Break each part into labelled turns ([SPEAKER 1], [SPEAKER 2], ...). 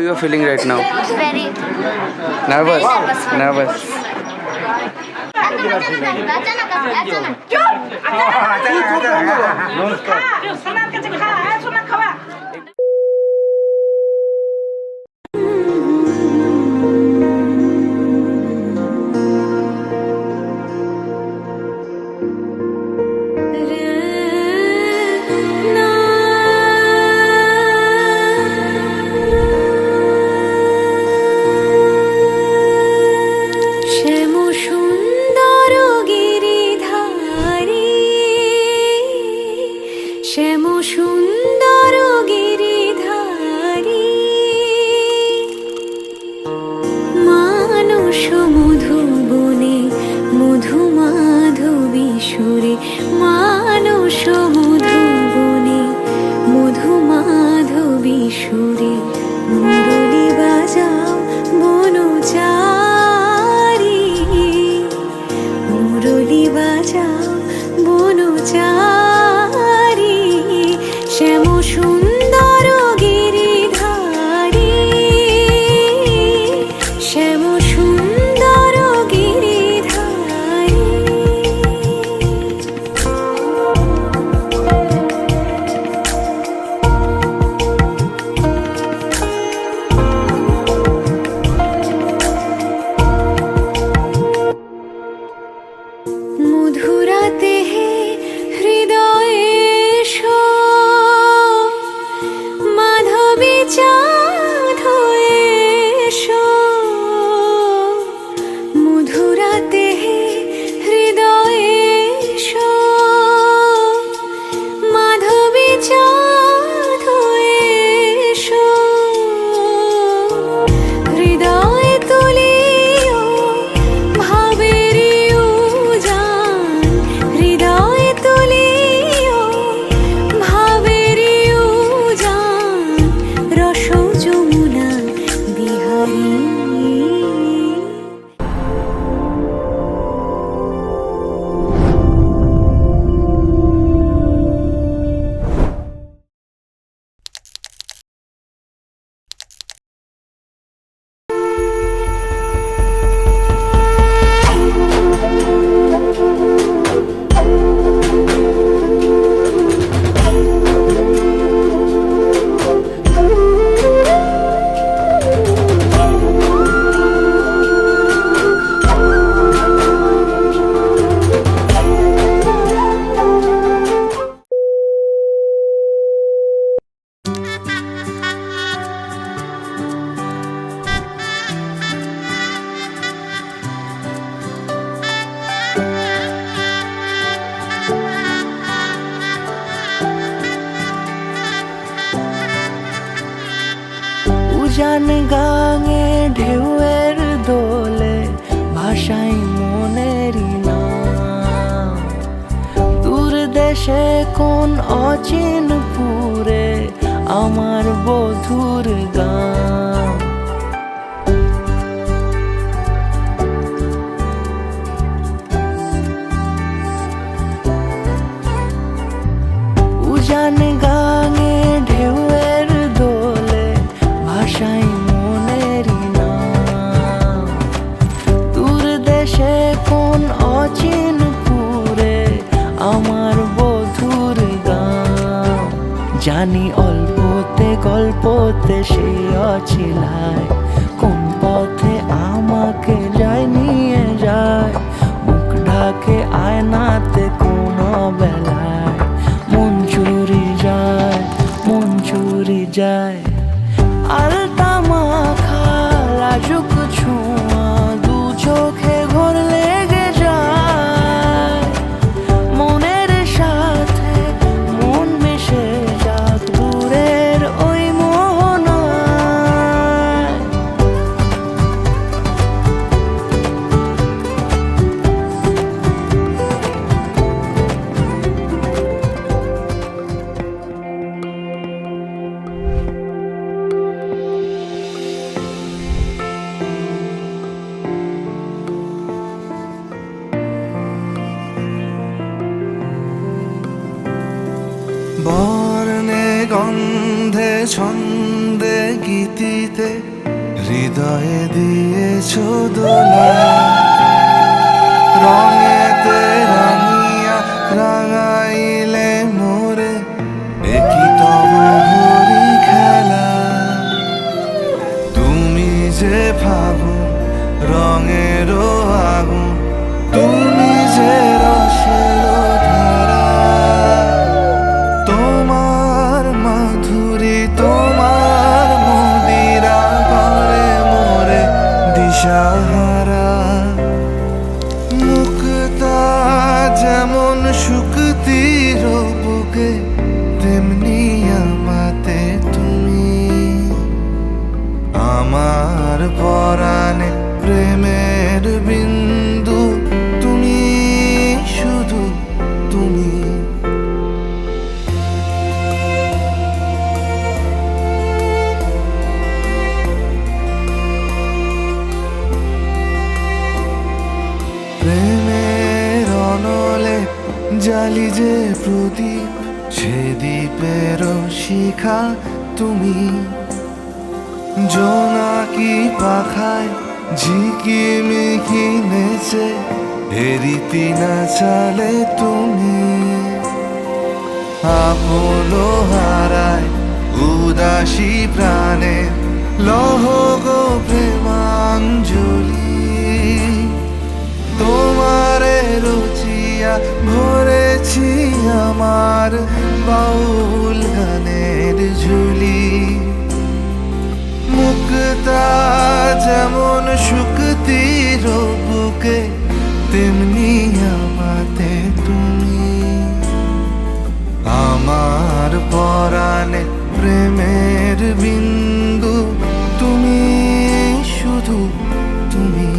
[SPEAKER 1] you are feeling right now?
[SPEAKER 2] Very
[SPEAKER 1] Nervous?
[SPEAKER 2] nervous.
[SPEAKER 1] Nervous.
[SPEAKER 3] শ্যাম সুন্দর গিরিধারী, শ্যাম সুন্দর গিরিধারী, মানস মধুবনে মধু মাধবী সুরে, মানস মধুবনে মধু মাধবী সুরে, মুরলী বাজাও বনচারী, মুরলী বাজাও বনচারী, শ্যাম সুন্দর গিরিধারী, শ্যাম সুন্দর গিরিধারী। মধুরাতে হৃদয়ে এসো, মাধবী চাঁদ হয়ে এসো, মধুরাতে হৃদয়ে এসো, মাধবী চাঁদ হয়ে এসো, হৃদয়ে তুলিও ভাবের উজান, হৃদয়ে তুলিও ভাবের উজান, রস যমুনা বিহারী।
[SPEAKER 4] উজান গাঙে ঢেউয়ের দোলে ভাষাই মনেরই নাম, দূর দেশে কোন অচিন পুরে আমার বধুর গান। উজান গাঙে ঢেউয়ের দোলে ভাষাই মনেরই নাম, দূর দেশে কোন অচিন পুরে আমার বধুর গান। জানি অল্পতে গল্পতে সে অছিলায়, কোন পথে আমাকে যায় নিয়ে যায়, মুখ ঢাকে আয়নাতে কোন বেলায়, মন চুরি যায়, মন চুরি যায়। আলতা মাখা লাজুক ছোঁয়া দু চোখে ঘোর লেগে যায়, মনের সাথে মন মিশে যাক দূরের ওই মোহনায়।
[SPEAKER 5] বর্ণে গন্ধে ছন্দে
[SPEAKER 4] গীতিতে হৃদয়ে দিয়েছ দোলা, রঙেতে রাঙিয়া রাঙাইলে মোরে একই তব ভরি খেলা। তুমি যে ফাগুন রঙেরও আগুন, তুমি যে রসের ধারা, তোমার মাধুরী তোমার মদিরা করে মোরে দিশাহারা। মুক্তা যেমন শুকতির বুকে, তেমনি আমাতে তুমি। আমার পরাণে প্রেমের বিন্দু, তুমি শুধু তুমি। প্রেমের অনলে জালি যে প্রদীপ, সে দ্বীপের শিখা তুমি। জোনাকি পাখায় ঝিকিমিকি নেচে এরিতি না চালে তুমি। আপনো হারায় উদাসী প্রাণে লহ গো প্রেমাঞ্জলি। তোমারে রুচিয়া ভরেছি আমার বাউল গানের ঝুলি। মুক্তা যেমন শুকতির বুকে, তেমনি আমাতে তুমি। আমার পরাণে প্রেমের বিন্দু, তুমি শুধু তুমি।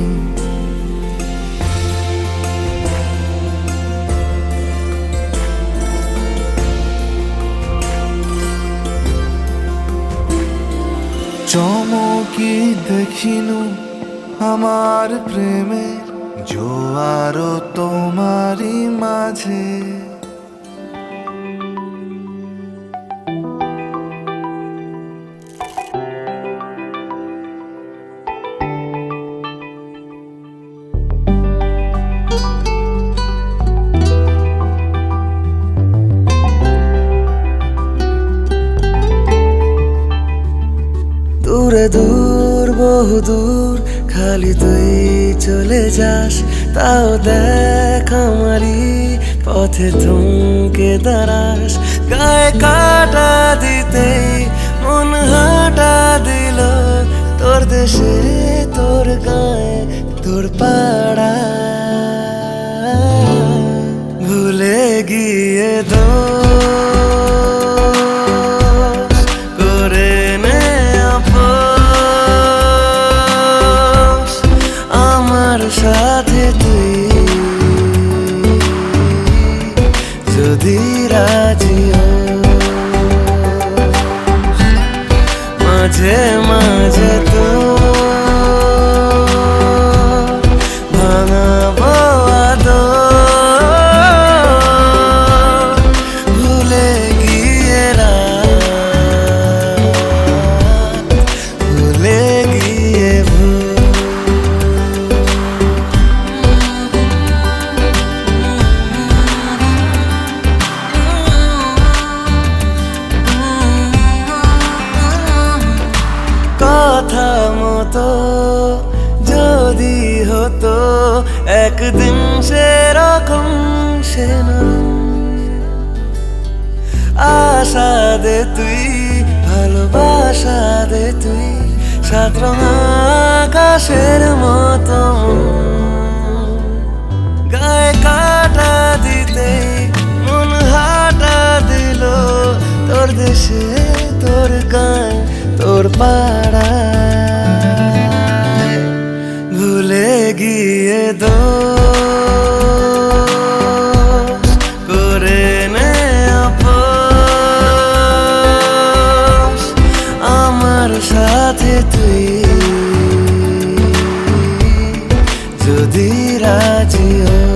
[SPEAKER 4] চমকি দেখিনু আমার প্রেমের জোয়ার তোমারই মাঝে। দূরে দূর বহু দূর খালি তুই চলে যাস, তাও দেখ আমারই পথে থমকে দাঁড়াস। গায়ে কাটা দিতেই মন হাঁটা দিল, তোর দেশে তোর গায়ে তোর পাড়া। ভুলে গিয়ে দোষ করে নে আপোষ, আমার সাথে তুই যদি রাজি হোস। মাঝে মাঝে তো ভাঙাবো আদর, ভুলে গিয়ে রাত, ভুলে গিয়ে ভুল। কথা মতো যদি হতো একদিন সেরকম, সে আশা দে তুই, ভালোবাসা দে তুই, সাত রঙ আকাশের মতো। গায়ে কাটা দিতে মন হাঁটা দিল, তোর দেশে তোর গান তোর পাড়ায়। ভুলে গিয়ে দোষ করে নে আপোষ, আমার সাথে তুই যদি রাজি হোস।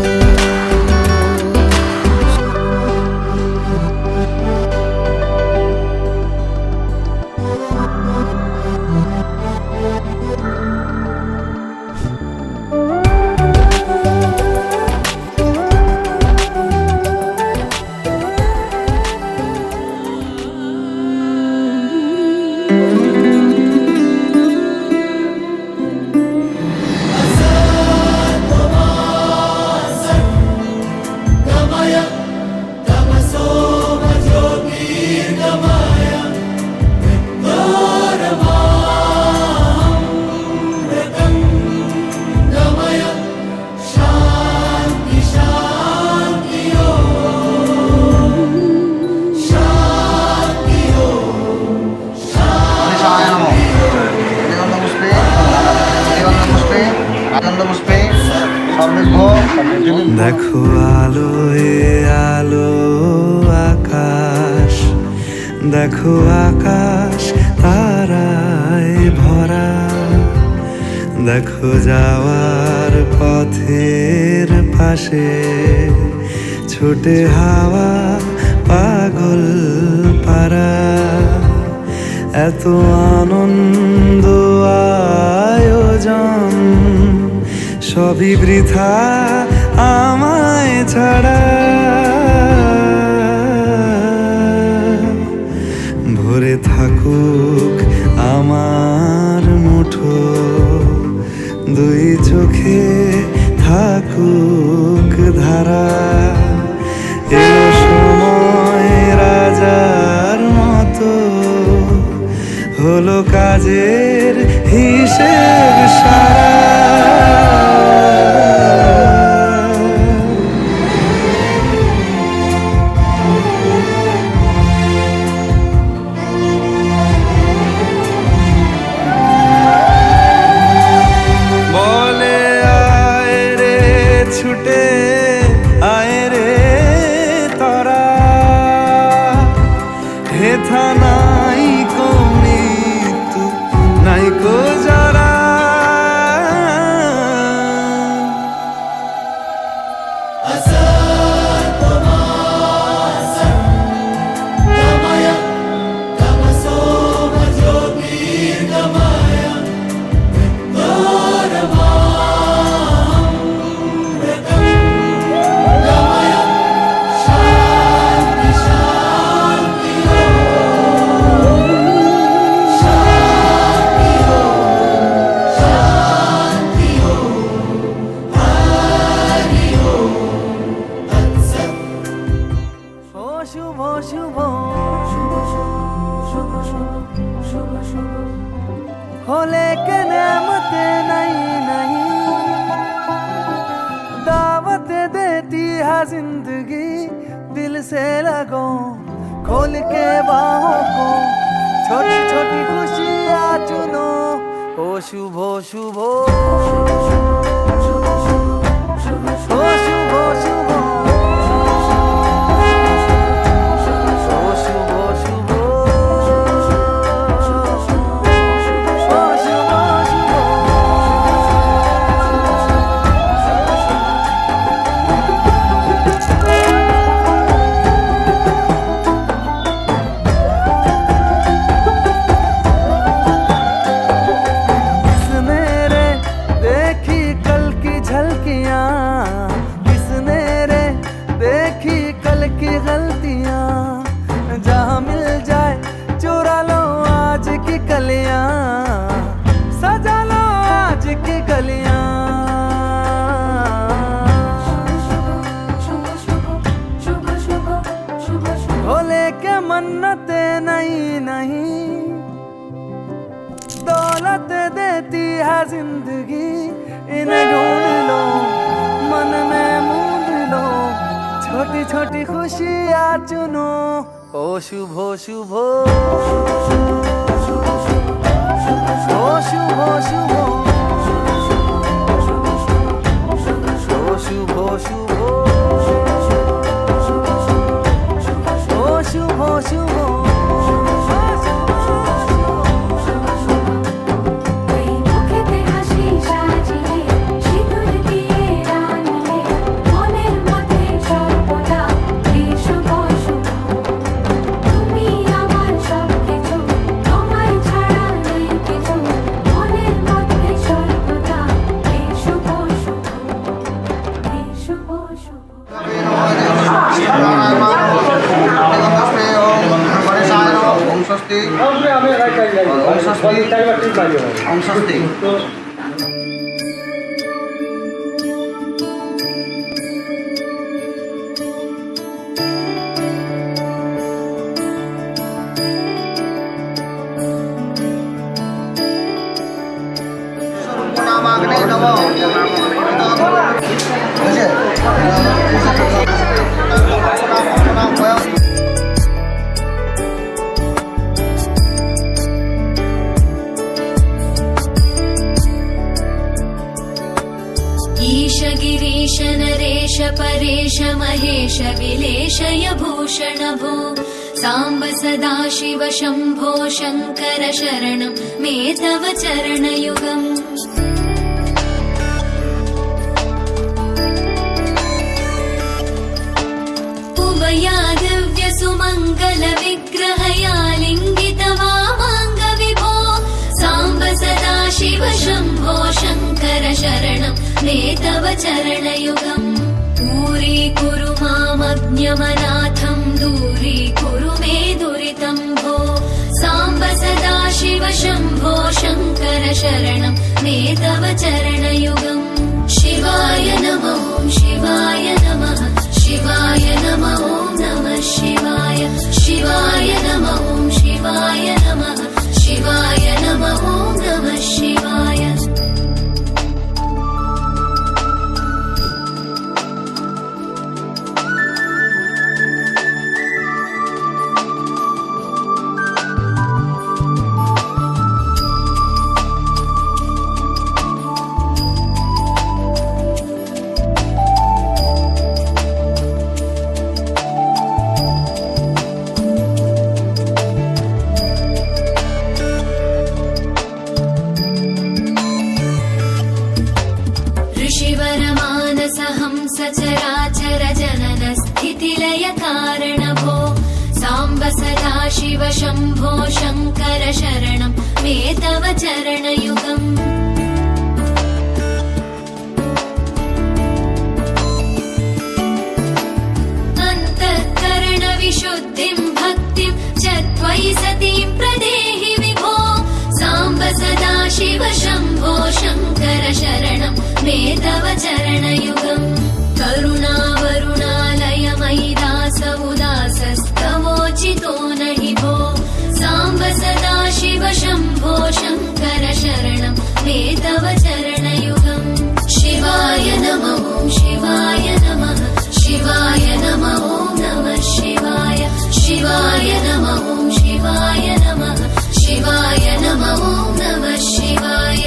[SPEAKER 4] দেখো আলোয় আলো আকাশ, দেখো আকাশ তারায় ভরা, দেখো যাওয়ার পথের পাশে ছোটে হাওয়া পাগল পারা। এত আনন্দ আয়োজন সবই বৃথা আমায় ছাড়া। ভরে থাকুক আমার মুঠো, দুই চোখে থাকুক ধারা। এলো সময় রাজার মতো, হলো কাজের হিসেব সারা। বলে আয় রে ছুটে আয় রে তোরা, হেথা নাই কো মৃত্যু নাই কো যারা। শুভ শুভ होले के नेमत नहीं नहीं, दावत देती है जिंदगी। दिल से लगो खोल के बाहों को, छोटी छोटी खुशियाँ चुनो। ओ शुभ शुभ ओ शुभ शुभ मन्नते नहीं नहीं, दौलत देती है जिंदगी। इन्हें ढूंढ लो मन में मूंद लो, छोटी छोटी खुशियाँ चुनो। ओ शुभ शुभ ओ शुभ शुभ ओ शुभ शुभ শুভ শুভ।
[SPEAKER 3] गिरीश नरेश परेश महेश विलेशय भूषण भो साम्ब सदाशिव शम्भो शङ्कर शरणं मे तव चरणयुगम् उमया दिव्य सुमङ्गल विग्रहया लिङ्गित वामाङ्ग विभो साम्ब सदाशिव शम्भो शङ्कर शरणं मे तव चरणयुगम् दूरीकुरु मामज्ञमनाथं दूरीकुरु मे दुरितं भो साम्ब सदाशिव शम्भो शङ्कर शरणं मे तव चरणयुगम् शिवाय नमः शिवाय नमः शिवाय नमः नमः शिवाय शिवाय नमः शिवाय नमः शिवाय नमः नमः शिवाय सचराचर जनन स्थितिलय कारण भो साम्ब सदाशिव शम्भो शङ्कर शरणं मे तव चरणयुगम् अन्तःकरण विशुद्धिं भक्तिं च त्वयि सतीं प्रदेहि विभो साम्ब सदाशिव शम्भो शङ्कर शरणं मे तव चरणयुगम् करुणावरुणालय मयि दास उदासस्तवोचितो नहि भो साम्ब सदाशिव शम्भो शङ्कर शरणं मे तव चरणयुगम् शिवाय नमः शिवाय नमः शिवाय नमः नमः शिवाय शिवाय नमः शिवाय नमः शिवाय नमः नमः शिवाय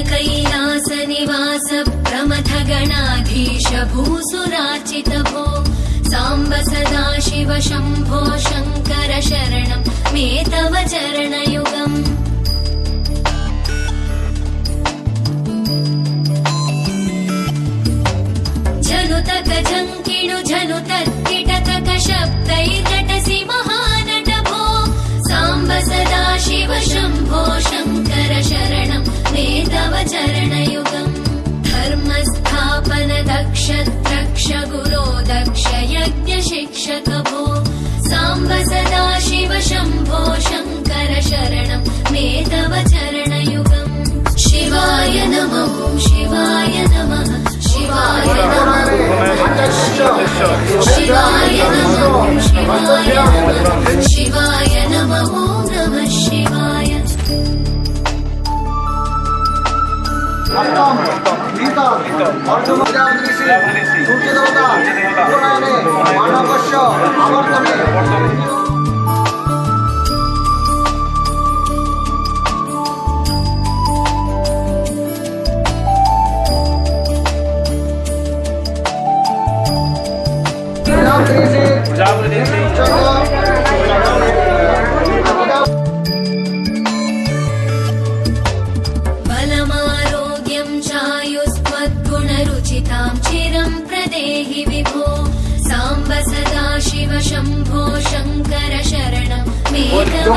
[SPEAKER 3] कैलास निवास प्रमथ गणाधीश भूसुरार्चित भो साम्ब सदाशिव शम्भो शङ्कर शरणं मे तव चरणयुगम् जनुतक झङ्किणु झनुतत्किटतक शब्दैर्नटसि महानट भो साम्ब सदाशिव शम्भो शङ्कर शरणं मे तव चरणयुगम् धर्मस्थापन दक्ष द्रक्ष गुरो दक्ष यज्ञ शिक्षक भो साम्ब सदाशिव शम्भो शङ्कर शरणं मे तव चरणयुगम् शिवाय नमः शिवाय नमः शिवाय नमः शिवाय नमः शिवाय नमः शिवाय नमः नमः शिवाय बलमारोग्यं चायुस्त्वद्गुणरुचितां चिरं प्रदेहि विभो साम्ब सदाशिव शम्भो शङ्कर शरणं मे तव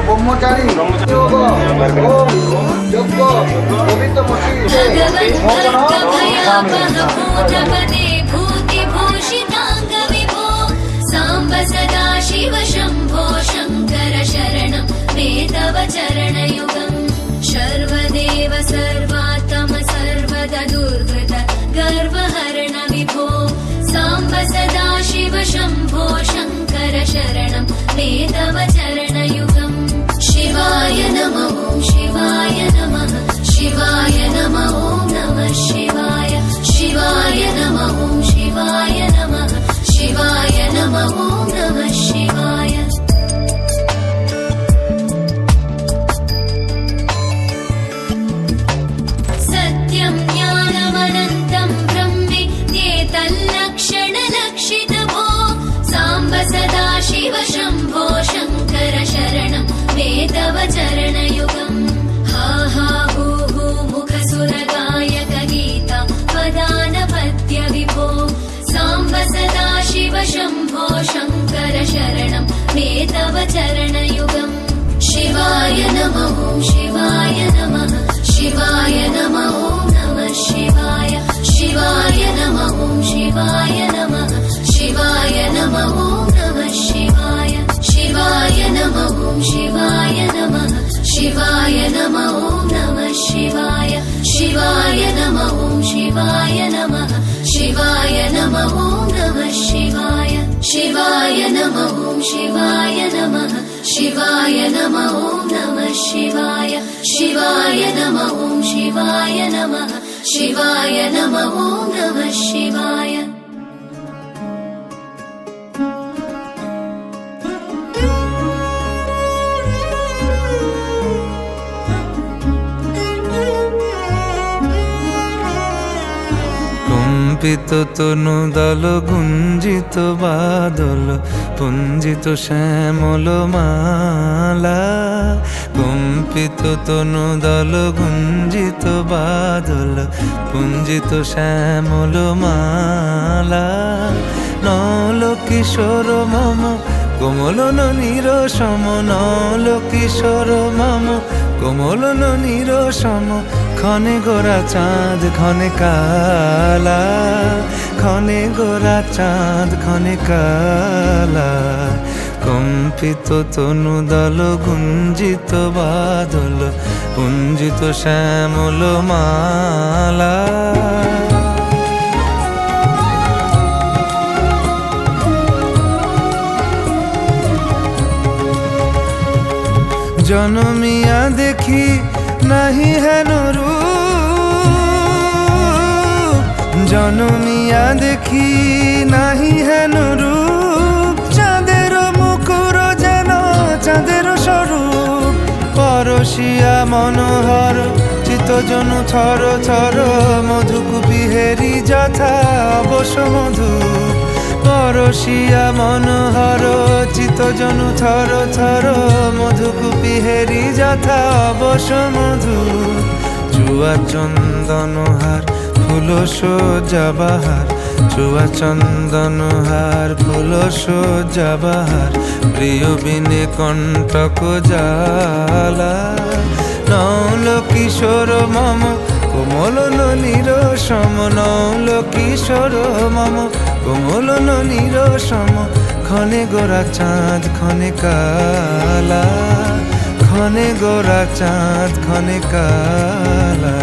[SPEAKER 4] ब्रह्मचारी
[SPEAKER 3] भूतिभूषिताङ्ग विभो साम्ब सदाशिव शम्भो शङ्कर शरणं मे तव चरणयुगम् मे तव चरणयुगम् शिवाय नमः ॐ शिवाय नमः शिवाय नमः ॐ नमः शिवाय शिवाय नमः ॐ शिवाय नमः शिवाय नमः ॐ नमः शिवाय सत्यं ज्ञानमनन्तं ब्रह्मेत्येतल्लक्षणलक्षितभो साम्ब सदा शिव शम्भो शङ्कर शरणं मे तव चरणयुगम् हा हा हू हू मुखसुरगायक गीता वदानपत्य विभो साम्ब सदा शिव शम्भो शङ्कर शरणं मे तव चरणयुगम् शिवाय नमः ॐ शिवाय नमः शिवाय नमः ॐ नमः शिवाय शिवाय नमः ॐ शिवाय नमः शिवाय नमः ॐ नमः शिवाय शिवाय नमः ॐ शिवाय नमः शिवाय नमः ॐ नमः शिवाय शिवाय नमः ॐ शिवाय नमः शिवाय नमः ॐ नमः शिवाय शिवाय नमः ॐ शिवाय नमः शिवाय नमः ॐ नमः शिवाय शिवाय नमः ॐ शिवाय नमः शिवाय नमः ॐ नमः शिवाय
[SPEAKER 4] কম্পিত তনু দল গুঞ্জিত বাদল পুঞ্জিত শ্যামল মালা কম্পিত তনু দল গুঞ্জিত বাদল পুঞ্জিত শ্যামল মালা নল কিশোর মম কোমলন নিরসম নল কিশোর মম কোমলন নিরসম ক্ষণে গোরা চাঁদ ক্ষণে কালা ক্ষণে গোরা চাঁদ ক্ষণে কালা কম্পিত তনু দল গুঞ্জিত বাদল পুঞ্জিত শ্যামল মালা জনমিয়া দেখি নাহি হেন রূপ জনমিয়া দেখি নাহি হেন রূপ চাঁদের মুকুর যেন চাঁদের স্বরূপ পরশিয়া মনোহর চিত্তজনু থর থর মধুকুপি হেরি যথা অবশ মধু পরশিয়া মনোহর চিত্তজনু থর থর মধুকুপি হেরি যথা অবশ মধু চুয়া চন্দনহার ফুল সজ্জা বাহার চুয়া চন্দনহার ফুল সজ্জা বাহার প্রিয় বিনে কণ্টক জালা নল কিশোর মম কোমলন নিরসম নল কিশোর মম কোমলন নিরসম ক্ষণে গোরা চাঁদ ক্ষণে কালা ক্ষণে গোরা চাঁদ ক্ষণে কালা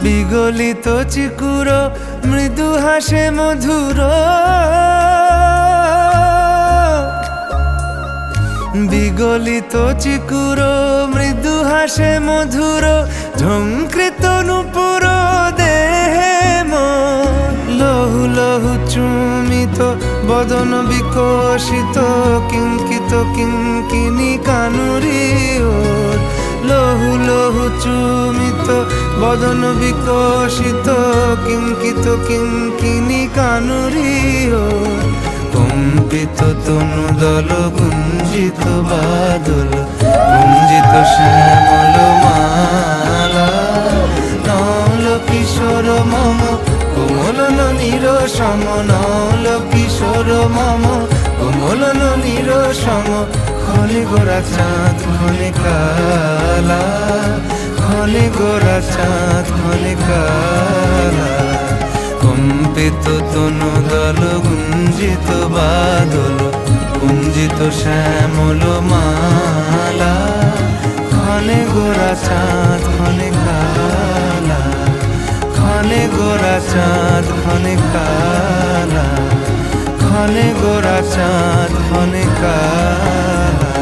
[SPEAKER 4] বিগলিত চিকুর মৃদু হাসে মধুর বিগলিত চিকুর মৃদু হাসে মধুর ঝঙ্কৃত নূপুর দেহে লহু লহু চুমিত বদন বিকশিত কিঙ্কিত কিঙ্কিনি কানুরি ওর লহু লহু চুমিত বদন বিকশিত কিঙ্কিত কিঙ্কিনি কানুরি ওর কম্পিত তনু দল গুঞ্জিত বাদল গুঞ্জিত শ্যামল মালা নল কিশোর মম কোমলন নিরসম নল কিশোর মম কোমলন নিরসম ক্ষণে গোরা চাঁদ ক্ষণে কালা ক্ষণে গোরা চাঁদ ক্ষণে কালা কম্পিত তনু দল গুঞ্জিত বাদল কুঞ্জিত শ্যামল মালা ক্ষণে গোরা চাঁদ ক্ষণে কালা ক্ষণে গোরা চাঁদ ক্ষণে কালা ক্ষণে গোরা চাঁদ ক্ষণে কালা।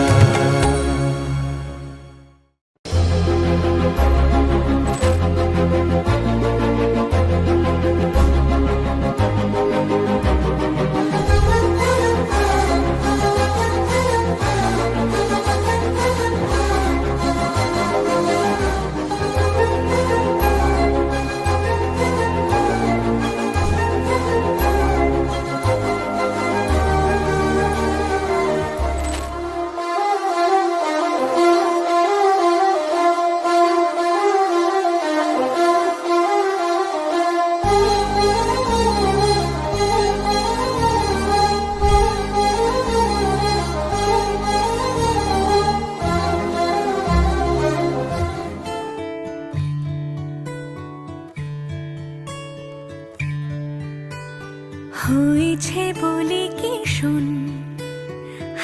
[SPEAKER 2] হয়েছে বলে কি শোন,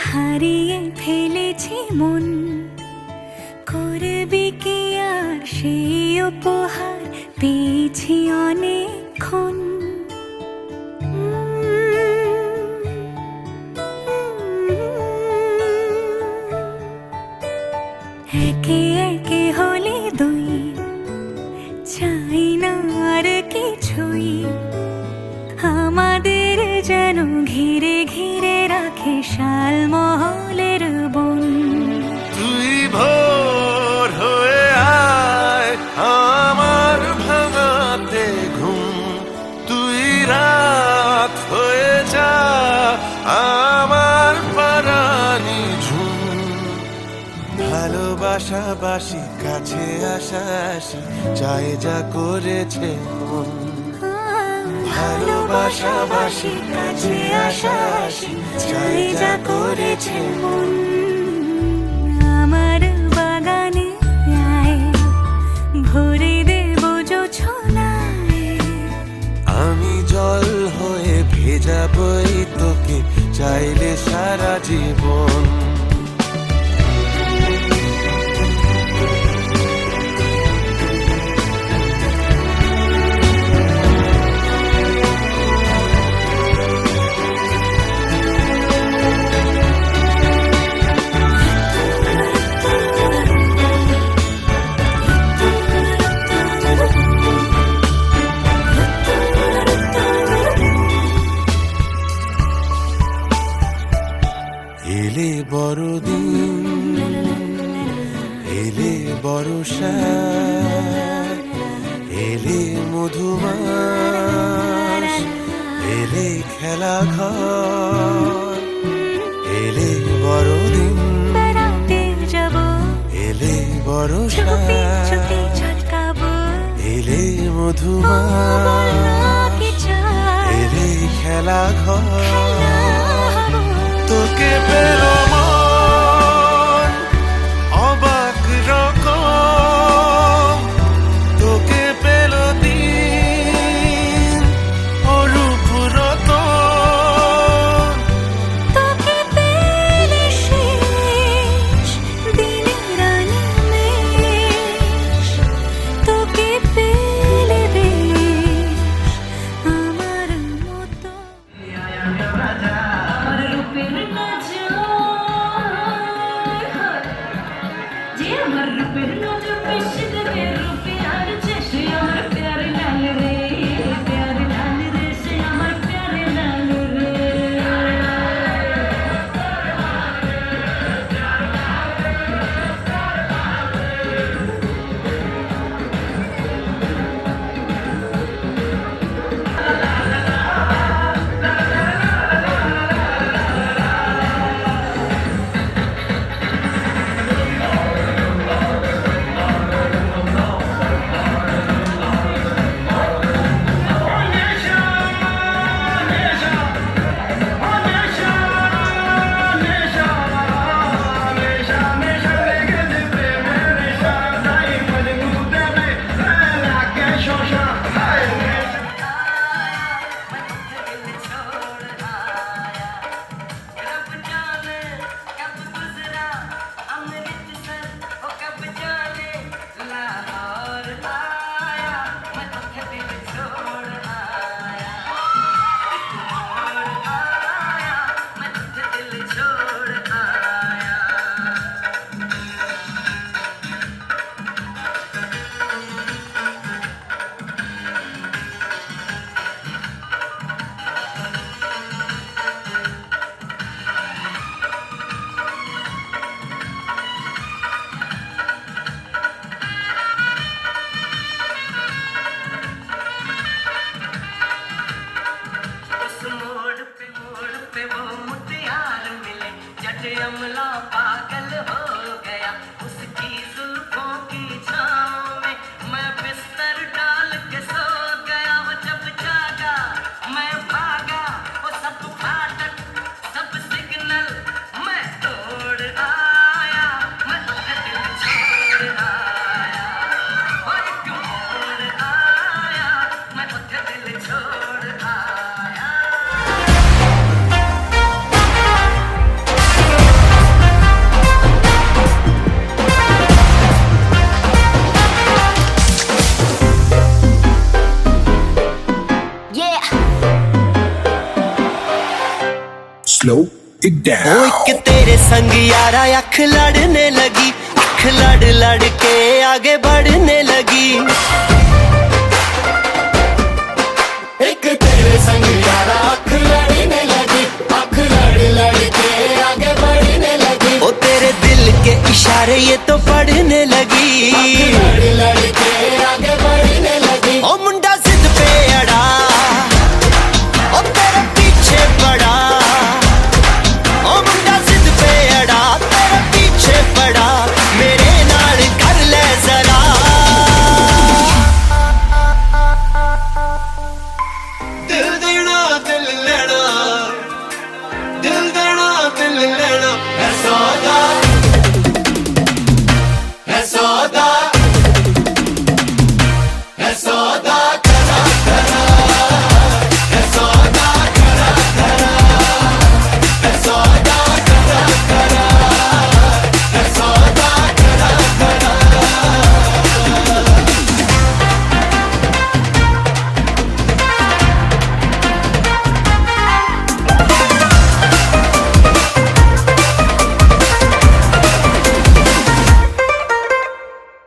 [SPEAKER 2] হারিয়ে ফেলেছি মন, করবি কি আর সেই উপহার পেয়েছি অনেকক্ষণ। একে একে হলে দুই, চাই না আর কিছুই, আমাদের যেন ঘিরে ঘিরে রাখে শালমহলের বন।
[SPEAKER 4] তুই ভোর হয়ে আয় আমার ভাঙাতে ঘুম, তুই রাত হয়ে যা আমার পারানি ঝুম। ভালোবাসাবাসি কাছে আসা আসি চাই যা করেছে মন, ভালোবাসাবাসি কাছে আসা আসি চাই যা করেছে মন।
[SPEAKER 2] আমার বাগানে আয়, ভরে দেব জোছনায়,
[SPEAKER 4] আমি জল হয়ে ভেজাবই তোকে চাইলে সারা জীবন। এলে বড়দিন এলে বর্ষা, এলে মধুমাস এলে খেলা ঘর, এলে বড়দিন
[SPEAKER 2] বেড়াতে যাব,
[SPEAKER 4] এলে বর্ষা
[SPEAKER 2] চুপি চুপি ঝলকাবো,
[SPEAKER 4] এলে
[SPEAKER 2] বলো
[SPEAKER 4] মধুমাস
[SPEAKER 2] কি চাই,
[SPEAKER 4] এলে খেলা ঘর।
[SPEAKER 2] হবো।
[SPEAKER 4] তোকে পেল মন অবাক রকম, তোকে পেল দিন অরূপ রতন,
[SPEAKER 2] তোকে পেলে শেষ দিনের আনিমেষ, তোকে পেলে বেশ আমার মতো।
[SPEAKER 5] slow it down.
[SPEAKER 6] ओ एक तेरे संग यारा अख लड़ने लगी, अख लड़ लड़ के आगे बढ़ने लगी।
[SPEAKER 7] एक तेरे संग यारा अख लड़ने लगी, अख लड़ लड़ के आगे बढ़ने लगी।
[SPEAKER 6] ओ तेरे दिल के इशारे ये तो पढ़ने लगी,
[SPEAKER 7] लड़ लड़ के आगे बढ़ने लगी।
[SPEAKER 6] ओ मुंडा जिद पे अड़ा, ओ तेरे पीछे पड़ा। ओ मुंडा जिद पे अड़ा, तेरे पीछे पड़ा। मेरे नाल कर ले जरा। दिल देना दिल लेना, दिल देना दिल लेना।
[SPEAKER 7] है सौदा